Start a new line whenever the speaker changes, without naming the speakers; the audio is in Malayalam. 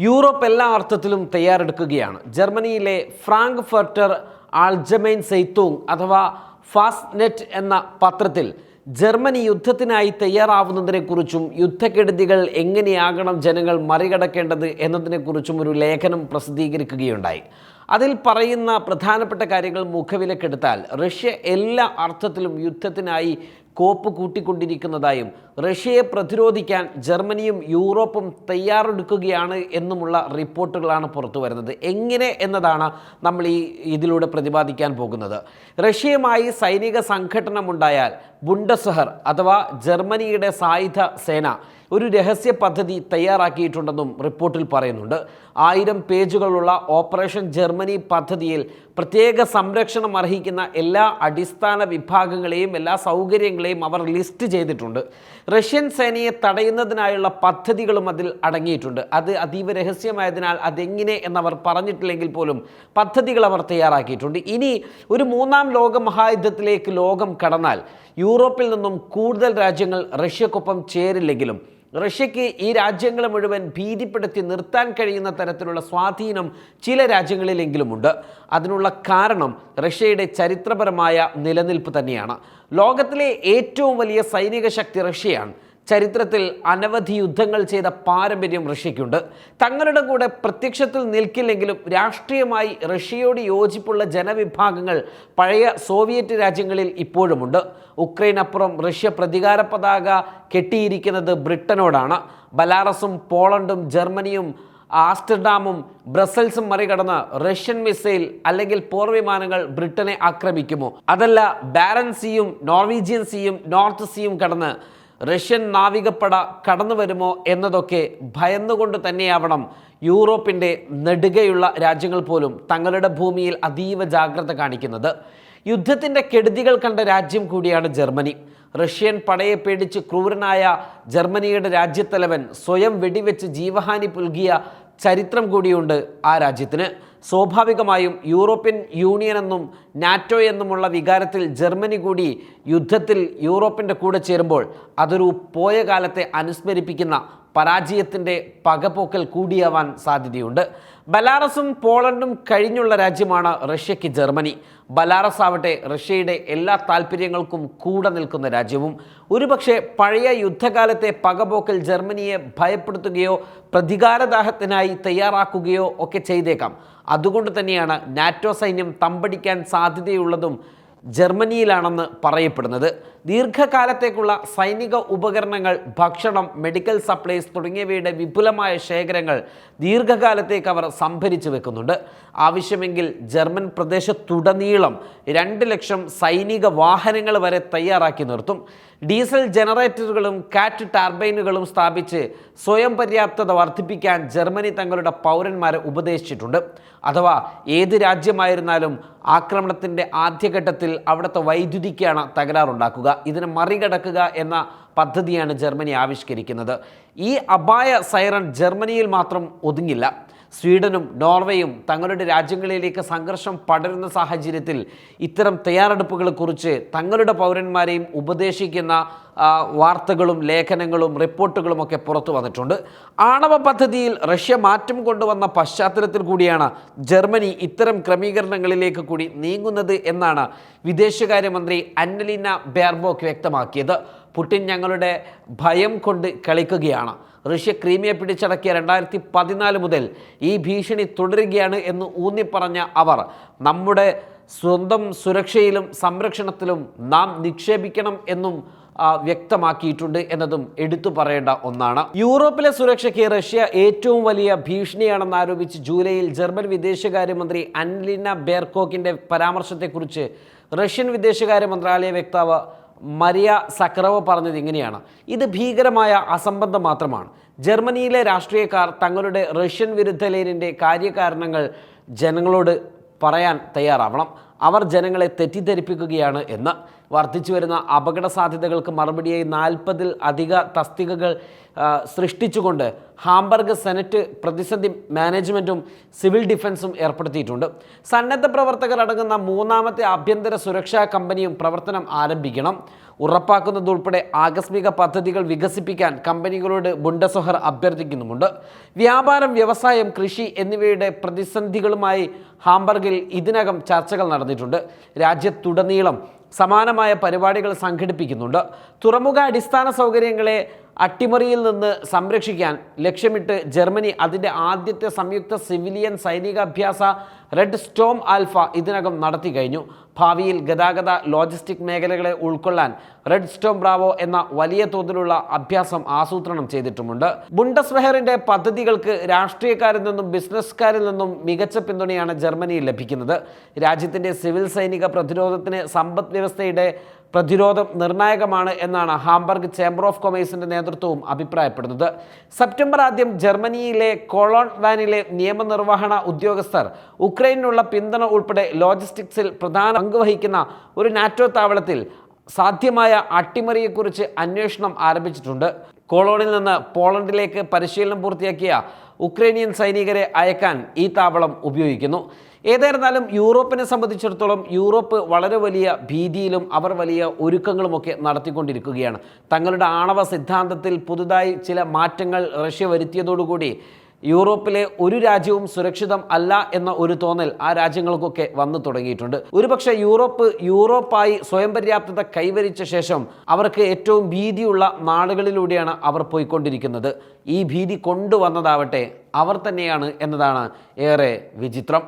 യൂറോപ്പ് എല്ലാ അർത്ഥത്തിലും തയ്യാറെടുക്കുകയാണ്. ജർമ്മനിയിലെ ഫ്രാങ്ക്ഫർട്ടർ ആൾജമൈൻ സൈത്തൂങ് അഥവാ ഫാസ്റ്റ് എന്ന പത്രത്തിൽ ജർമ്മനി യുദ്ധത്തിനായി തയ്യാറാവുന്നതിനെക്കുറിച്ചും യുദ്ധക്കെടുതികൾ എങ്ങനെയാകണം ജനങ്ങൾ മറികടക്കേണ്ടത് എന്നതിനെക്കുറിച്ചും ഒരു ലേഖനം പ്രസിദ്ധീകരിക്കുകയുണ്ടായി. അതിൽ പറയുന്ന പ്രധാനപ്പെട്ട കാര്യങ്ങൾ മുഖവിലക്കെടുത്താൽ റഷ്യ എല്ലാ അർത്ഥത്തിലും യുദ്ധത്തിനായി കോപ്പ് കൂട്ടിക്കൊണ്ടിരിക്കുന്നതായും റഷ്യയെ പ്രതിരോധിക്കാൻ ജർമ്മനിയും യൂറോപ്പും തയ്യാറെടുക്കുകയാണ് എന്നുമുള്ള റിപ്പോർട്ടുകളാണ് പുറത്തു വരുന്നത്. എങ്ങനെ എന്നതാണ് നമ്മൾ ഇതിലൂടെ പ്രതിപാദിക്കാൻ പോകുന്നത്. റഷ്യയുമായി സൈനിക സംഘടനമുണ്ടായാൽ ബുണ്ടസ്വെഹർ അഥവാ ജർമ്മനിയുടെ സായുധ സേന ഒരു രഹസ്യ പദ്ധതി തയ്യാറാക്കിയിട്ടുണ്ടെന്നും റിപ്പോർട്ടിൽ പറയുന്നുണ്ട്. 1000 പേജുകളുള്ള ഓപ്പറേഷൻ ജർമ്മനി പദ്ധതിയിൽ പ്രത്യേക സംരക്ഷണം അർഹിക്കുന്ന എല്ലാ അടിസ്ഥാന വിഭാഗങ്ങളെയും എല്ലാ സൗകര്യങ്ങളെയും അവർ ലിസ്റ്റ് ചെയ്തിട്ടുണ്ട്. റഷ്യൻ സേനയെ തടയുന്നതിനായുള്ള പദ്ധതികളും അതിൽ അടങ്ങിയിട്ടുണ്ട്. അത് അതീവ രഹസ്യമായതിനാൽ അതെങ്ങനെ എന്നവർ പറഞ്ഞിട്ടില്ലെങ്കിൽ പോലും പദ്ധതികൾ അവർ തയ്യാറാക്കിയിട്ടുണ്ട്. ഇനി ഒരു 3ാം ലോക മഹായുദ്ധത്തിലേക്ക് ലോകം കടന്നാൽ യൂറോപ്പിൽ നിന്നും കൂടുതൽ രാജ്യങ്ങൾ റഷ്യക്കൊപ്പം ചേരില്ലെങ്കിലും റഷ്യയ്ക്ക് ഈ രാജ്യങ്ങളെ മുഴുവൻ ഭീതിപ്പെടുത്തി നിർത്താൻ കഴിയുന്ന തരത്തിലുള്ള സ്വാധീനം ചില രാജ്യങ്ങളിലെങ്കിലുമുണ്ട്. അതിനുള്ള കാരണം റഷ്യയുടെ ചരിത്രപരമായ നിലനിൽപ്പ് തന്നെയാണ്. ലോകത്തിലെ ഏറ്റവും വലിയ സൈനിക ശക്തി റഷ്യയാണ്. ചരിത്രത്തിൽ അനവധി യുദ്ധങ്ങൾ ചെയ്ത പാരമ്പര്യം റഷ്യയ്ക്കുണ്ട്. തങ്ങളുടെ കൂടെ പ്രത്യക്ഷത്തിൽ നിൽക്കില്ലെങ്കിലും രാഷ്ട്രീയമായി റഷ്യയോട് യോജിപ്പുള്ള ജനവിഭാഗങ്ങൾ പഴയ സോവിയറ്റ് രാജ്യങ്ങളിൽ ഇപ്പോഴുമുണ്ട്. ഉക്രൈനപ്പുറം റഷ്യ പ്രതികാര പതാക കെട്ടിയിരിക്കുന്നത് ബ്രിട്ടനോടാണ്. ബലാറസും പോളണ്ടും ജർമ്മനിയും ആംസ്റ്റർഡാമും ബ്രസൽസും മറികടന്ന് റഷ്യൻ മിസൈൽ അല്ലെങ്കിൽ പോർവിമാനങ്ങൾ ബ്രിട്ടനെ ആക്രമിക്കുമോ? അതല്ല ബാരൻ സീയും നോർവീജിയൻ സീയും നോർത്ത് സീയും കടന്ന് റഷ്യൻ നാവികപ്പട കടന്നു വരുമോ എന്നതൊക്കെ ഭയന്നുകൊണ്ട് തന്നെയാവണം യൂറോപ്പിൻ്റെ നെടുകയുള്ള രാജ്യങ്ങൾ പോലും തങ്ങളുടെ ഭൂമിയിൽ അതീവ ജാഗ്രത കാണിക്കുന്നത്. യുദ്ധത്തിൻ്റെ കെടുതികൾ കണ്ട രാജ്യം കൂടിയാണ് ജർമ്മനി. റഷ്യൻ പടയെ പേടിച്ച് ക്രൂരനായ ജർമ്മനിയുടെ രാജ്യത്തലവൻ സ്വയം വെടിവെച്ച് ജീവഹാനി പുൽകിയ ചരിത്രം കൂടിയുണ്ട് ആ രാജ്യത്തിന്. സ്വാഭാവികമായും യൂറോപ്യൻ യൂണിയൻ എന്നും നാറ്റോ എന്നുമുള്ള വികാരത്തിൽ ജർമ്മനി കൂടി യുദ്ധത്തിൽ യൂറോപ്പിൻ്റെ കൂടെ ചേരുമ്പോൾ അതൊരു പോയ കാലത്തെ അനുസ്മരിപ്പിക്കുന്ന പരാജയത്തിൻ്റെ പകപോക്കൽ കൂടിയാവാൻ സാധ്യതയുണ്ട്. ബലാറസും പോളണ്ടും കഴിഞ്ഞുള്ള രാജ്യമാണ് റഷ്യയ്ക്ക് ജർമ്മനി. ബലാറസ് ആവട്ടെ റഷ്യയുടെ എല്ലാ താല്പര്യങ്ങൾക്കും കൂടെ നിൽക്കുന്ന രാജ്യവും. ഒരുപക്ഷെ പഴയ യുദ്ധകാലത്തെ പകപോക്കൽ ജർമ്മനിയെ ഭയപ്പെടുത്തുകയോ പ്രതികാരദാഹത്തിനായി തയ്യാറാക്കുകയോ ഒക്കെ ചെയ്തേക്കാം. അതുകൊണ്ട് തന്നെയാണ് നാറ്റോ സൈന്യം തമ്പടിക്കാൻ സാധ്യതയുള്ളതും ജർമ്മനിയിലാണെന്ന് പറയപ്പെടുന്നത്. ദീർഘകാലത്തേക്കുള്ള സൈനിക ഉപകരണങ്ങൾ, ഭക്ഷണം, മെഡിക്കൽ സപ്ലൈസ് തുടങ്ങിയവയുടെ വിപുലമായ ശേഖരങ്ങൾ ദീർഘകാലത്തേക്ക് അവർ സംഭരിച്ചു വെക്കുന്നുണ്ട്. ആവശ്യമെങ്കിൽ ജർമ്മൻ പ്രദേശത്തുടനീളം 2 ലക്ഷം സൈനിക വാഹനങ്ങൾ വരെ തയ്യാറാക്കി നിർത്തും. ഡീസൽ ജനറേറ്ററുകളും കാറ്റ് ടർബൈനുകളും സ്ഥാപിച്ച് സ്വയം പര്യാപ്തത വർദ്ധിപ്പിക്കാൻ ജർമ്മനി തങ്ങളുടെ പൗരന്മാരെ ഉപദേശിച്ചിട്ടുണ്ട്. അഥവാ ഏത് രാജ്യമായിരുന്നാലും ആക്രമണത്തിൻ്റെ ആദ്യഘട്ടത്തിൽ അവിടുത്തെ വൈദ്യുതിക്കാണ് തകരാറുണ്ടാക്കുക. ഇതിനെ മറികടക്കുക എന്ന പദ്ധതിയാണ് ജർമ്മനി ആവിഷ്കരിക്കുന്നത്. ഈ അപായ സൈറൺ ജർമ്മനിയിൽ മാത്രം ഒതുങ്ങില്ല. സ്വീഡനും നോർവേയും തങ്ങളുടെ രാജ്യങ്ങളിലേക്ക് സംഘർഷം പടരുന്ന സാഹചര്യത്തിൽ ഇത്തരം തയ്യാറെടുപ്പുകളെക്കുറിച്ച് തങ്ങളുടെ പൗരന്മാരെയും ഉപദേശിക്കുന്ന വാർത്തകളും ലേഖനങ്ങളും റിപ്പോർട്ടുകളും ഒക്കെ പുറത്തു വന്നിട്ടുണ്ട്. ആണവ പദ്ധതിയിൽ റഷ്യ മാറ്റം കൊണ്ടുവന്ന പശ്ചാത്തലത്തിൽ കൂടിയാണ് ജർമ്മനി ഇത്തരം ക്രമീകരണങ്ങളിലേക്ക് കൂടി നീങ്ങുന്നത് എന്നാണ് വിദേശകാര്യമന്ത്രി അന്നലീന ബെയർബോക്ക് വ്യക്തമാക്കിയത്. പുടിൻ ഞങ്ങളുടെ ഭയം കൊണ്ട് കളിക്കുകയാണ്. റഷ്യ ക്രീമിയ പിടിച്ചടക്കിയ 2014 മുതൽ ഈ ഭീഷണി തുടരുകയാണ് എന്ന് ഊന്നിപ്പറഞ്ഞ അവർ നമ്മുടെ സ്വന്തം സുരക്ഷയിലും സംരക്ഷണത്തിലും നാം നിക്ഷേപിക്കണം എന്നും വ്യക്തമാക്കിയിട്ടുണ്ട് എന്നതും എടുത്തു പറയേണ്ട ഒന്നാണ്. യൂറോപ്പിലെ സുരക്ഷയ്ക്ക് റഷ്യ ഏറ്റവും വലിയ ഭീഷണിയാണെന്ന് ആരോപിച്ച് ജൂലൈയിൽ ജർമ്മൻ വിദേശകാര്യമന്ത്രി അന്നലീന ബെയർബോക്കിൻ്റെ പരാമർശത്തെക്കുറിച്ച് റഷ്യൻ വിദേശകാര്യ മന്ത്രാലയ വക്താവ് മരിയ സക്കറോവ പറഞ്ഞത് ഇങ്ങനെയാണ്: ഇത് ഭീകരമായ അസംബന്ധം മാത്രമാണ്. ജർമ്മനിയിലെ രാഷ്ട്രീയക്കാർ തങ്ങളുടെ റഷ്യൻ വിരുദ്ധ ലൈനിൻ്റെ കാര്യകാരണങ്ങൾ ജനങ്ങളോട് പറയാൻ തയ്യാറാവണം. അവർ ജനങ്ങളെ തെറ്റിദ്ധരിപ്പിക്കുകയാണ് എന്ന്. വർദ്ധിച്ചു വരുന്ന അപകട സാധ്യതകൾക്ക് മറുപടിയായി 40-ൽ അധിക തസ്തികകൾ സൃഷ്ടിച്ചുകൊണ്ട് ഹാംബർഗ് സെനറ്റ് പ്രതിസന്ധി മാനേജ്മെൻറ്റും സിവിൽ ഡിഫൻസും ഏർപ്പെടുത്തിയിട്ടുണ്ട്. സന്നദ്ധ പ്രവർത്തകർ അടങ്ങുന്ന മൂന്നാമത്തെ ആഭ്യന്തര സുരക്ഷാ കമ്പനിയും പ്രവർത്തനം ആരംഭിക്കണം. ഉറപ്പാക്കുന്നതുൾപ്പെടെ ആകസ്മിക പദ്ധതികൾ വികസിപ്പിക്കാൻ കമ്പനികളോട് ബുണ്ടസ്വെഹർ അഭ്യർത്ഥിക്കുന്നുമുണ്ട്. വ്യാപാരം, വ്യവസായം, കൃഷി എന്നിവയുടെ പ്രതിസന്ധികളുമായി ഹാംബർഗിൽ ഇതിനകം ചർച്ചകൾ നടന്നിട്ടുണ്ട്. രാജ്യത്തുടനീളം സമാനമായ പരിപാടികൾ സംഘടിപ്പിക്കുന്നുണ്ട്. തുറമുഖ അടിസ്ഥാന സൗകര്യങ്ങളെ അട്ടിമറിയിൽ നിന്ന് സംരക്ഷിക്കാൻ ലക്ഷ്യമിട്ട് ജർമ്മനി അതിൻ്റെ ആദ്യത്തെ സംയുക്ത സിവിലിയൻ സൈനികാഭ്യാസ റെഡ് സ്റ്റോം ആൽഫ ഇതിനകം നടത്തി കഴിഞ്ഞു. ഭാവിയിൽ ഗതാഗത ലോജിസ്റ്റിക് മേഖലകളെ ഉൾക്കൊള്ളാൻ റെഡ് സ്റ്റോം ബ്രാവോ എന്ന വലിയ തോതിലുള്ള അഭ്യാസം ആസൂത്രണം ചെയ്തിട്ടുമുണ്ട്. ബുണ്ടസ്വെഹറിൻ്റെ പദ്ധതികൾക്ക് രാഷ്ട്രീയക്കാരിൽ നിന്നും ബിസിനസ്സുകാരിൽ നിന്നും മികച്ച പിന്തുണയാണ് ജർമ്മനിയിൽ ലഭിക്കുന്നത്. രാജ്യത്തിൻ്റെ സിവിൽ സൈനിക പ്രതിരോധത്തിന് സമ്പദ് വ്യവസ്ഥയുടെ പ്രതിരോധം നിർണായകമാണ് എന്നാണ് ഹാംബർഗ് ചേംബർ ഓഫ് കൊമേഴ്സിൻ്റെ നേതൃത്വവും അഭിപ്രായപ്പെടുന്നത്. സെപ്റ്റംബർ 1 ജർമ്മനിയിലെ കോളോൺ വാനിലെ നിയമനിർവഹണ ഉദ്യോഗസ്ഥർ ഉക്രൈനുള്ള പിന്തുണ ഉൾപ്പെടെ ലോജിസ്റ്റിക്സിൽ പ്രധാന പങ്ക് വഹിക്കുന്ന ഒരു നാറ്റോ താവളത്തിൽ സാധ്യമായ അട്ടിമറിയെക്കുറിച്ച് അന്വേഷണം ആരംഭിച്ചിട്ടുണ്ട്. കോളോണിൽ നിന്ന് പോളണ്ടിലേക്ക് പരിശീലനം പൂർത്തിയാക്കിയ ഉക്രൈനിയൻ സൈനികരെ അയക്കാൻ ഈ താവളം ഉപയോഗിക്കുന്നു. ഏതായിരുന്നാലും യൂറോപ്പിനെ സംബന്ധിച്ചിടത്തോളം യൂറോപ്പ് വളരെ വലിയ ഭീതിയിലും അവർ വലിയ ഒരുക്കങ്ങളുമൊക്കെ നടത്തിക്കൊണ്ടിരിക്കുകയാണ്. തങ്ങളുടെ ആണവ സിദ്ധാന്തത്തിൽ പുതുതായി ചില മാറ്റങ്ങൾ റഷ്യ വരുത്തിയതോടുകൂടി യൂറോപ്പിലെ ഒരു രാജ്യവും സുരക്ഷിതം അല്ല എന്ന ഒരു തോന്നൽ ആ രാജ്യങ്ങൾക്കൊക്കെ വന്നു തുടങ്ങിയിട്ടുണ്ട്. ഒരുപക്ഷെ യൂറോപ്പായി സ്വയം പര്യാപ്തത കൈവരിച്ച ശേഷം അവർക്ക് ഏറ്റവും ഭീതിയുള്ള നാടുകളിലൂടെയാണ് അവർ പോയിക്കൊണ്ടിരിക്കുന്നത്. ഈ ഭീതി കൊണ്ടുവന്നതാവട്ടെ അവർ തന്നെയാണ് എന്നതാണ് ഏറെ വിചിത്രം.